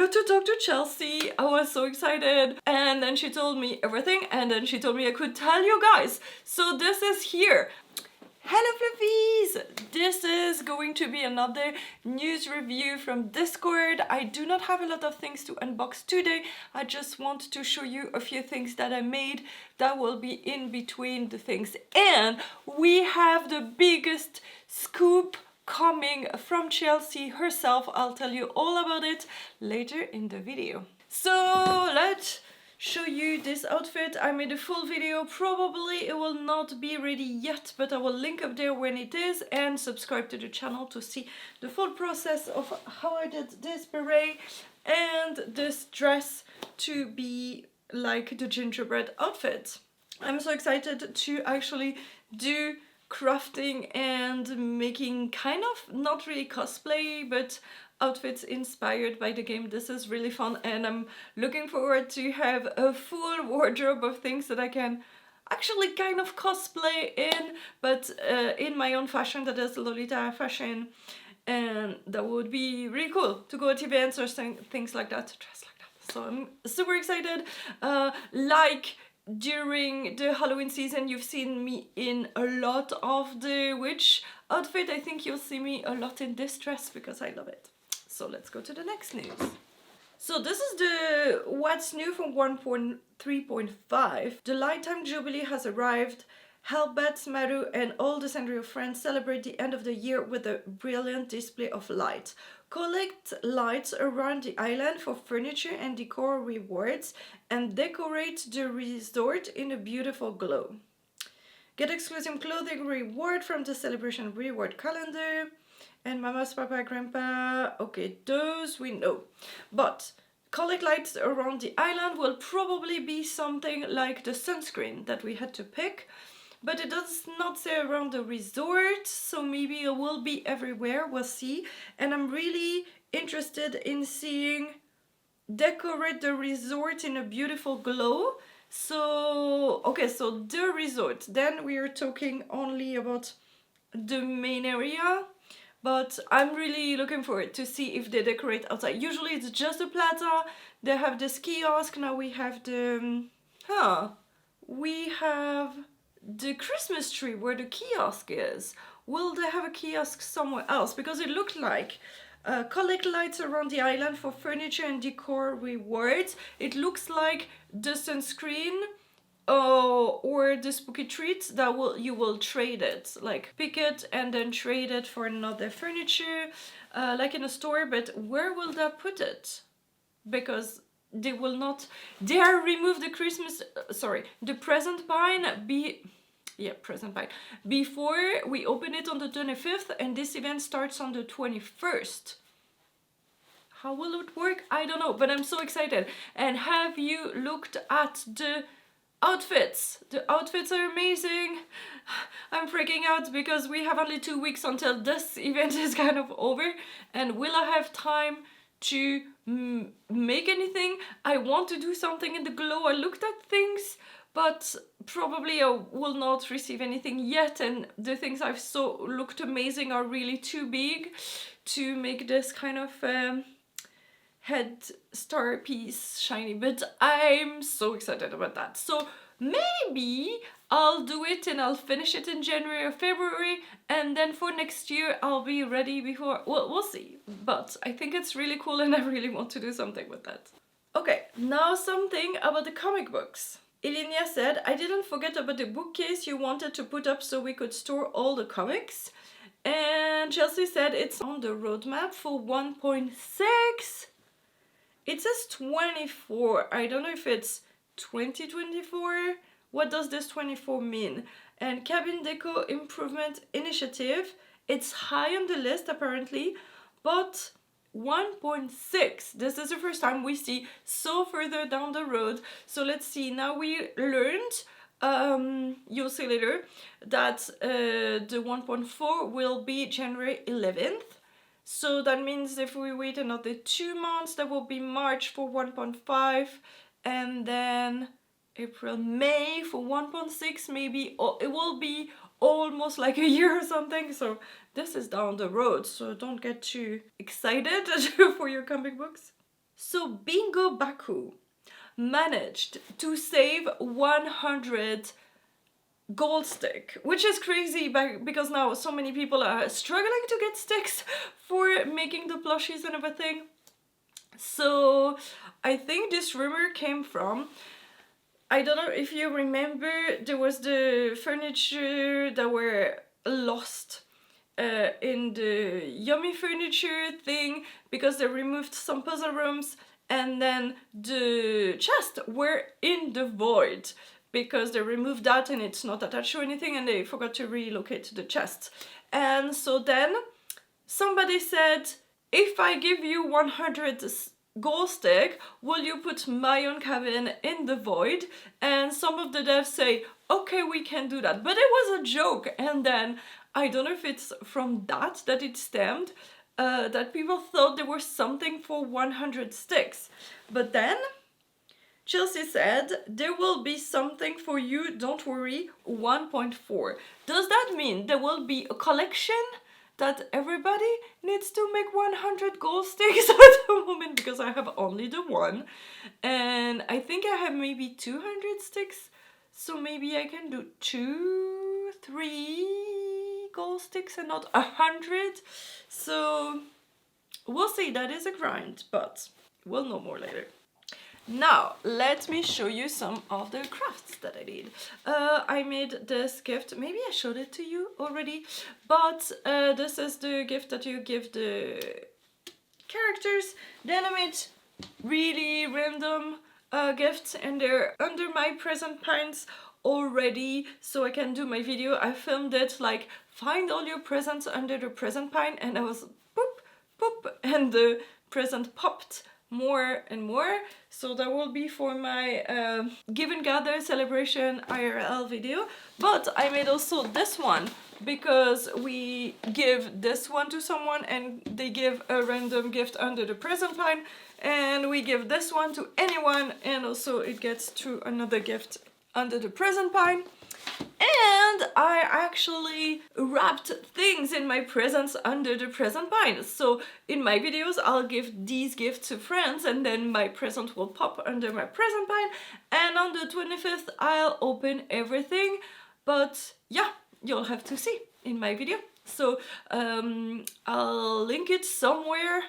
got to talk to Chelsea. I was so excited. And then she told me everything, and then she told me I could tell you guys. So this is here. Hello Fluffies! This is going to be another news review from Discord. I do not have a lot of things to unbox today. I just want to show you a few things that I made that will be in between the things. And we have the biggest scoop coming from Chelsea herself. I'll tell you all about it later in the video. So let's show you this outfit. I made a full video. Probably it will not be ready yet, but I will link up there when it is, and subscribe to the channel to see the full process of how I did this beret and this dress to be like the gingerbread outfit. I'm so excited to actually do crafting and making kind of not really cosplay, but outfits inspired by the game. This is really fun, and I'm looking forward to have a full wardrobe of things that I can actually kind of cosplay in, but in my own fashion, that is Lolita fashion, and that would be really cool to go to events or things like that, dress like that. So I'm super excited. Like during the Halloween season, you've seen me in a lot of the witch outfit. I think you'll see me a lot in this dress because I love it. So let's go to the next news. So this is the what's new from 1.3.5. The Lighttime Jubilee has arrived. Helbet, Maru and all the Sanrio friends celebrate the end of the year with a brilliant display of light. Collect lights around the island for furniture and decor rewards and decorate the resort in a beautiful glow. Get exclusive clothing reward from the celebration reward calendar. And Mama's Papa, Grandpa, okay, those we know. But collect lights around the island will probably be something like the sunscreen that we had to pick. But it does not say around the resort, so maybe it will be everywhere, we'll see. And I'm really interested in seeing decorate the resort in a beautiful glow. So, okay, so the resort. Then we are talking only about the main area. But I'm really looking forward to see if they decorate outside. Usually it's just a plaza. They have this kiosk. Now we have the... we have the Christmas tree where the kiosk is. Will they have a kiosk somewhere else? Because it looked like collect lights around the island for furniture and decor rewards. It looks like the sunscreen or the spooky treats that you will trade it, like pick it and then trade it for another furniture, like in a store. But where will that put it? Because they will not dare remove the the present pine present pine before we open it on the 25th, and this event starts on the 21st. How will it work? I don't know, but I'm so excited. And have you looked at the outfits? The outfits are amazing. I'm freaking out because we have only 2 weeks until this event is kind of over, and will I have time to make anything? I want to do something in the glow. I looked at things, but probably I will not receive anything yet, and the things I've looked amazing are really too big to make this kind of head star piece shiny, but I'm so excited about that. So maybe I'll do it and I'll finish it in January or February, and then for next year I'll be ready before, well, we'll see. But I think it's really cool and I really want to do something with that. Okay, now something about the comic books. Ilinia said, I didn't forget about the bookcase you wanted to put up so we could store all the comics. And Chelsea said it's on the roadmap for 1.6. It says 24. I don't know if it's 2024. What does this 24 mean? And Cabin Deco Improvement Initiative. It's high on the list apparently, but 1.6. This is the first time we see so further down the road. So let's see. Now we learned, you'll see later, that the 1.4 will be January 11th. So that means if we wait another 2 months, that will be March for 1.5, and then April, May for 1.6, maybe. It will be almost like a year or something. So this is down the road, so don't get too excited for your comic books. So Bingo Baku managed to save 100 gold stick, which is crazy because now so many people are struggling to get sticks for making the plushies and everything. So I think this rumor came from, I don't know if you remember, there was the furniture that were lost in the Yummy Furniture thing because they removed some puzzle rooms, and then the chests were in the void because they removed that and it's not attached to anything, and they forgot to relocate the chests. And so then somebody said, if I give you 100 gold stick, will you put my own cabin in the void? And some of the devs say, okay, we can do that. But it was a joke. And then I don't know if it's from that it stemmed, that people thought there was something for 100 sticks. But then Chelsea said, there will be something for you, don't worry, 1.4. Does that mean there will be a collection that everybody needs to make 100 gold sticks at the moment? Because I have only the one. And I think I have maybe 200 sticks. So maybe I can do 2, 3 gold sticks and not 100. So we'll see, that is a grind, but we'll know more later. Now, let me show you some of the crafts that I did. I made this gift, maybe I showed it to you already, but this is the gift that you give the characters. Then I made really random gifts, and they're under my present pines already, so I can do my video. I filmed it like, find all your presents under the present pine, and I was boop, boop, and the present popped more and more. So that will be for my give and gather celebration IRL video. But I made also this one because we give this one to someone and they give a random gift under the present pine, and we give this one to anyone and also it gets to another gift under the present pine. And I actually wrapped things in my presents under the present pine. So in my videos, I'll give these gifts to friends and then my present will pop under my present pine. And on the 25th, I'll open everything. But yeah, you'll have to see in my video. So I'll link it somewhere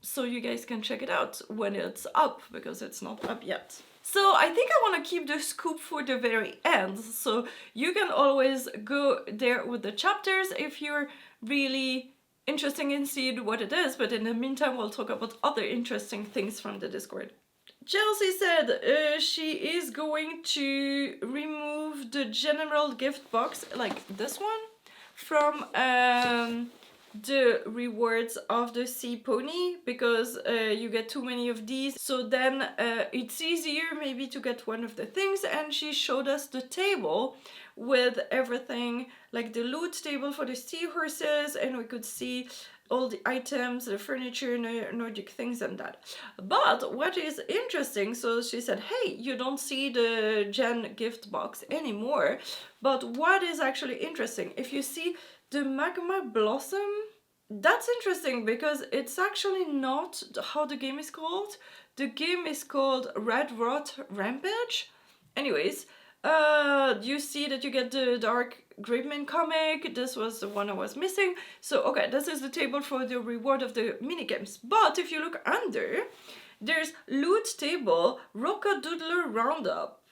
so you guys can check it out when it's up, because it's not up yet. So I think I want to keep the scoop for the very end, so you can always go there with the chapters if you're really interested in seeing what it is, but in the meantime we'll talk about other interesting things from the Discord. Chelsea said she is going to remove the general gift box, like this one, from the rewards of the sea pony, because you get too many of these, so then it's easier maybe to get one of the things. And she showed us the table with everything, like the loot table for the seahorses, and we could see all the items, the furniture, Nordic things and that. But what is interesting, so she said, hey, you don't see the Gen gift box anymore, but what is actually interesting, if you see the magma blossom, that's interesting because it's actually not how the game is called. The game is called Red Rot Rampage. Anyways, you see that you get the Dark Grapeman comic. This was the one I was missing. So, okay, this is the table for the reward of the minigames. But if you look under, there's Loot Table, Rockadoodler Roundup,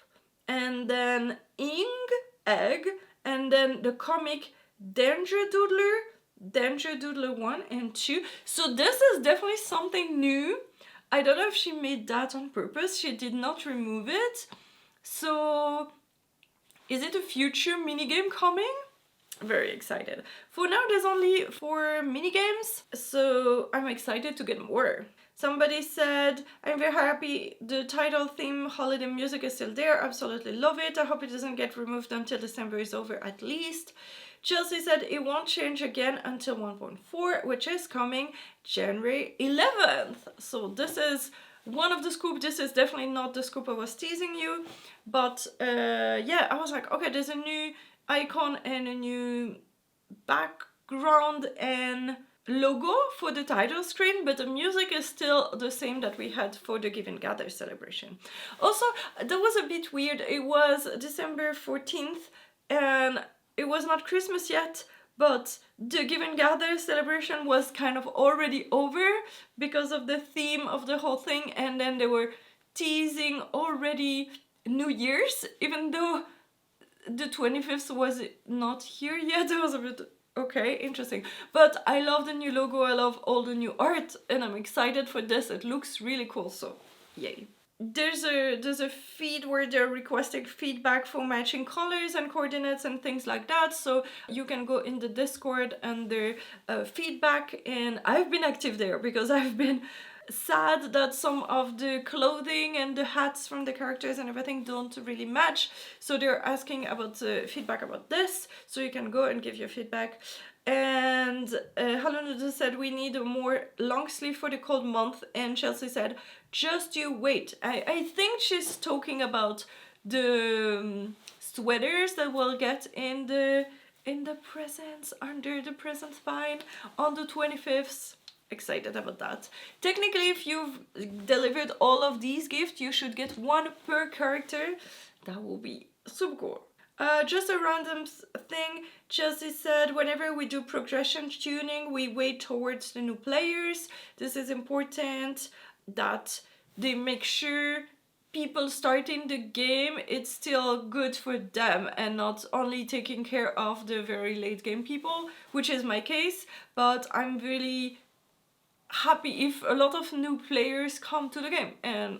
and then Ing Egg, and then the comic Danger Doodler 1 and 2. So this is definitely something new. I don't know if she made that on purpose. She did not remove it. So is it a future minigame coming? Very excited. For now there's only 4 minigames, so I'm excited to get more. Somebody said, I'm very happy the title theme holiday music is still there. Absolutely love it. I hope it doesn't get removed until December is over at least. Chelsea said it won't change again until 1.4, which is coming January 11th. So this is one of the scoop. This is definitely not the scoop I was teasing you. But yeah, I was like, okay, there's a new icon and a new background and logo for the title screen, but the music is still the same that we had for the Give and Gather celebration. Also, that was a bit weird. It was December 14th and it was not Christmas yet, but the Give and Gather celebration was kind of already over because of the theme of the whole thing, and then they were teasing already New Year's, even though the 25th was not here yet. It was a bit okay, interesting. But I love the new logo, I love all the new art, and I'm excited for this. It looks really cool, so yay. There's a feed where they're requesting feedback for matching colors and coordinates and things like that, so you can go in the Discord under feedback, and I've been active there because I've been sad that some of the clothing and the hats from the characters and everything don't really match, so they're asking about feedback about this, so you can go and give your feedback. And Helen said we need a more long sleeve for the cold month, and Chelsea said just you wait. I think she's talking about the sweaters that we'll get in the presents, under the present vine on the 25th. Excited about that. Technically, if you've delivered all of these gifts, you should get one per character. That will be super cool. Just a random thing, Chelsea said whenever we do progression tuning, we wait towards the new players. This is important that they make sure people starting the game, it's still good for them and not only taking care of the very late game people, which is my case, but I'm really happy if a lot of new players come to the game, and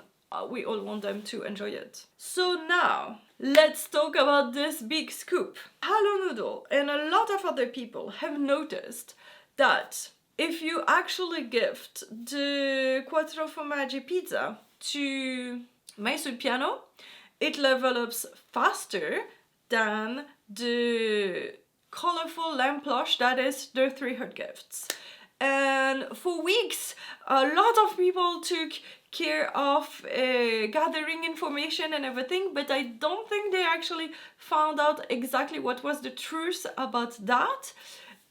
we all want them to enjoy it. So now, let's talk about this big scoop. Hello Noodle and a lot of other people have noticed that if you actually gift the Quattro Formaggi pizza to My Sweet Piano, it levels up faster than the colorful lamp plush that is the 3 heart gifts. And for weeks, a lot of people took care of gathering information and everything, but I don't think they actually found out exactly what was the truth about that.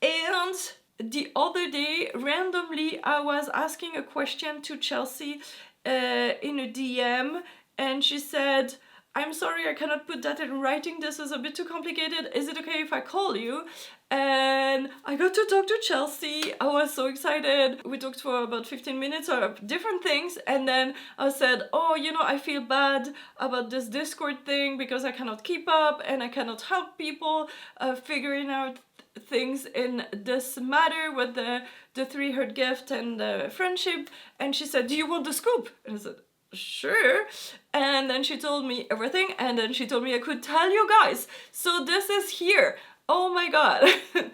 And the other day, randomly, I was asking a question to Chelsea in a DM, and she said, I'm sorry, I cannot put that in writing, this is a bit too complicated, is it okay if I call you? And I got to talk to Chelsea. I was so excited. We talked for about 15 minutes of different things, and then I said, oh, you know, I feel bad about this Discord thing because I cannot keep up and I cannot help people figuring out things in this matter with the 3 heart gift and the friendship. And she said, do you want the scoop? And I said, sure. And then she told me everything, and then she told me I could tell you guys. So this is here. Oh my god.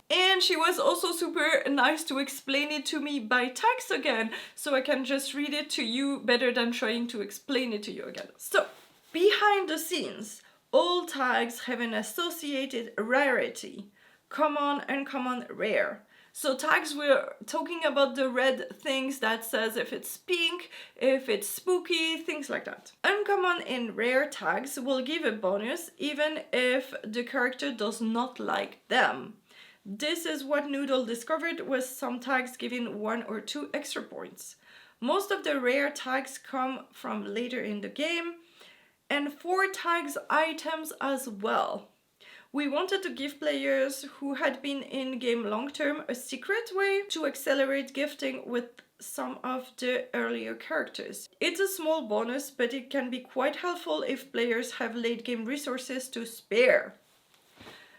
And she was also super nice to explain it to me by text again, so I can just read it to you better than trying to explain it to you again. So, behind the scenes, all tags have an associated rarity. Common, uncommon, rare. So tags, we're talking about the red things that says if it's pink, if it's spooky, things like that. Uncommon and rare tags will give a bonus even if the character does not like them. This is what Noodle discovered, with some tags giving 1 or 2 extra points. Most of the rare tags come from later in the game, and 4 tags items as well. We wanted to give players who had been in-game long-term a secret way to accelerate gifting with some of the earlier characters. It's a small bonus, but it can be quite helpful if players have late-game resources to spare.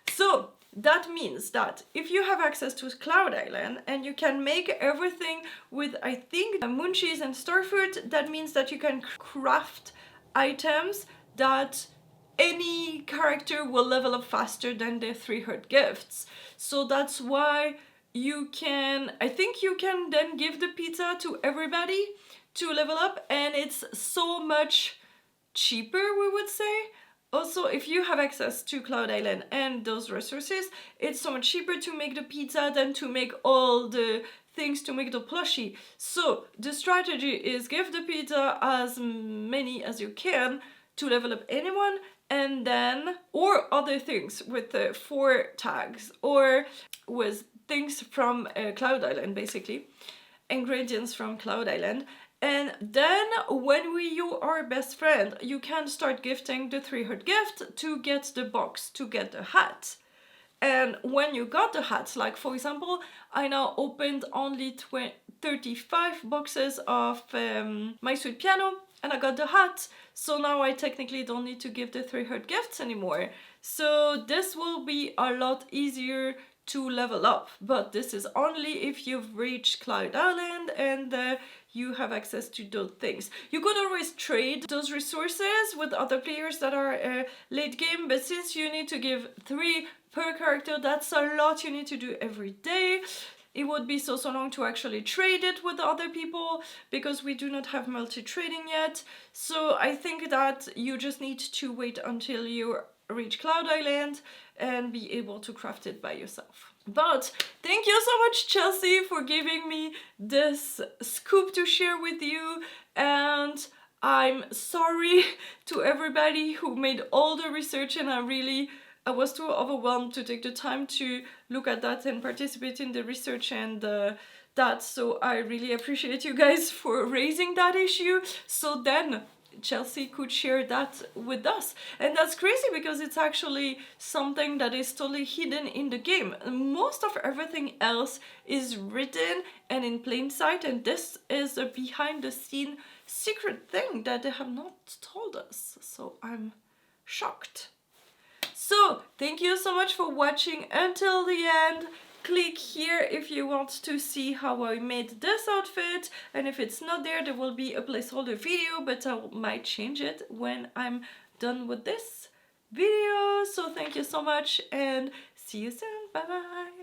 So, that means that if you have access to Cloud Island and you can make everything with, I think, munchies and starfruit, that means that you can craft items that any character will level up faster than the 3 heart gifts. So that's why you can, I think you can then give the pizza to everybody to level up, and it's so much cheaper, we would say. Also, if you have access to Cloud Island and those resources, it's so much cheaper to make the pizza than to make all the things to make the plushie. So the strategy is give the pizza as many as you can to level up anyone, and then, or other things with the 4 tags, or with things from Cloud Island, basically. Ingredients from Cloud Island. And then when you are best friend, you can start gifting the 3-heart gift to get the box, to get the hat. And when you got the hats, like for example, I now opened only 35 boxes of My Sweet Piano, and I got the hat. So now I technically don't need to give the 3-heart gifts anymore. So this will be a lot easier to level up, but this is only if you've reached Cloud Island and you have access to those things. You could always trade those resources with other players that are late game, but since you need to give 3 per character, that's a lot you need to do every day. It would be so long to actually trade it with other people because we do not have multi-trading yet. So I think that you just need to wait until you reach Cloud Island and be able to craft it by yourself. But thank you so much, Chelsea, for giving me this scoop to share with you, and I'm sorry to everybody who made all the research, and I was too overwhelmed to take the time to look at that and participate in the research and that, so I really appreciate you guys for raising that issue, so then Chelsea could share that with us. And that's crazy because it's actually something that is totally hidden in the game. Most of everything else is written and in plain sight, and this is a behind the scene secret thing that they have not told us, so I'm shocked. So thank you so much for watching until the end. Click here if you want to see how I made this outfit, and if it's not there, there will be a placeholder video, but I might change it when I'm done with this video. So thank you so much and see you soon. Bye bye.